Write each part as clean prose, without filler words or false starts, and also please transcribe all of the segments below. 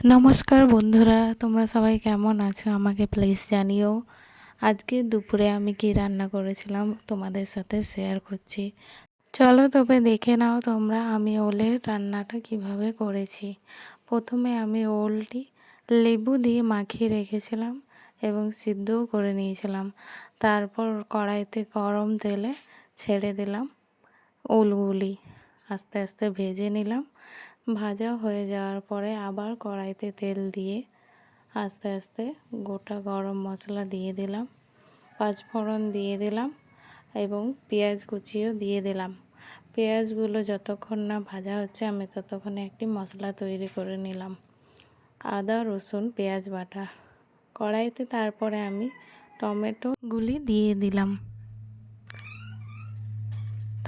নমস্কার বন্ধুরা, তোমরা সবাই কেমন আছো আমাকে প্লিজ জানিও। আজকে দুপুরে আমি কি রান্না করেছিলাম তোমাদের সাথে শেয়ার করছি। চলো তবে দেখে নাও তোমরা আমি ওলের রান্নাটা কিভাবে করেছি। প্রথমে আমি ওলটি লেবু দিয়ে মাখিয়ে রেখেছিলাম এবং সিদ্ধও করে নিয়েছিলাম। তারপর কড়াইতে গরম তেলে ছেড়ে দিলাম ওলগুলি, আস্তে আস্তে ভেজে নিলাম। ভাজা হয়ে যাওয়ার পরে আবার কড়াইতে তেল দিয়ে আস্তে আস্তে গোটা গরম মশলা দিয়ে দিলাম, পাঁচফোড়ন দিয়ে দিলাম এবং পেঁয়াজ কুচিও দিয়ে দিলাম। পেঁয়াজগুলো যতক্ষণ না ভাজা হচ্ছে আমি ততক্ষণে একটি মশলা তৈরি করে নিলাম। আদা রসুন পেঁয়াজ বাটা কড়াইতে, তারপরে আমি টমেটোগুলি দিয়ে দিলাম।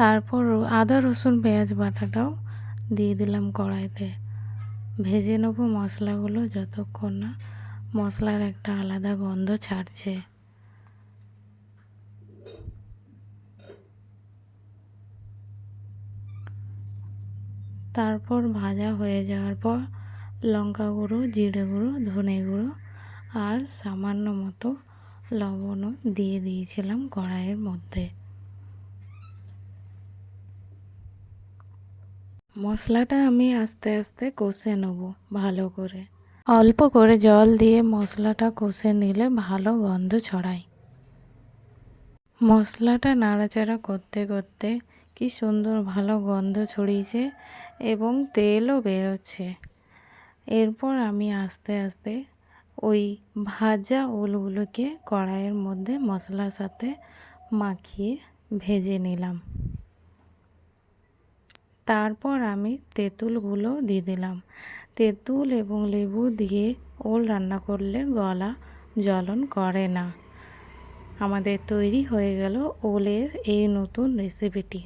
তারপর আদা রসুন পেঁয়াজ বাটাটাও দিয়ে দিলাম কড়াইতে। ভেজে নেব মশলাগুলো যতক্ষণ না মশলার একটা আলাদা গন্ধ ছাড়ছে। তারপর ভাজা হয়ে যাওয়ার পর লঙ্কা গুঁড়ো, জিরে গুঁড়ো, ধনে গুঁড়ো আর সামান্য মতো লবণও দিয়ে দিয়েছিলাম কড়াইয়ের মধ্যে। মশলাটা আমি আস্তে আস্তে কষে নেব ভালো করে। অল্প করে জল দিয়ে মশলাটা কষে নিলে ভালো গন্ধ ছড়ায়। মশলাটা নাড়াচাড়া করতে করতে কি সুন্দর ভালো গন্ধ ছড়িয়েছে এবং তেলও বেরোচ্ছে। এরপর আমি আস্তে আস্তে ওই ভাজা ওলগুলোকে কড়াইয়ের মধ্যে মশলার সাথে মাখিয়ে ভেজে নিলাম। তারপর আমি তেঁতুলগুলো দিয়ে দিলাম। তেঁতুল এবং লেবু দিয়ে ওল রান্না করলে গলা জ্বলন করে না। আমাদের তৈরি হয়ে গেল ওলের এই নতুন রেসিপিটি।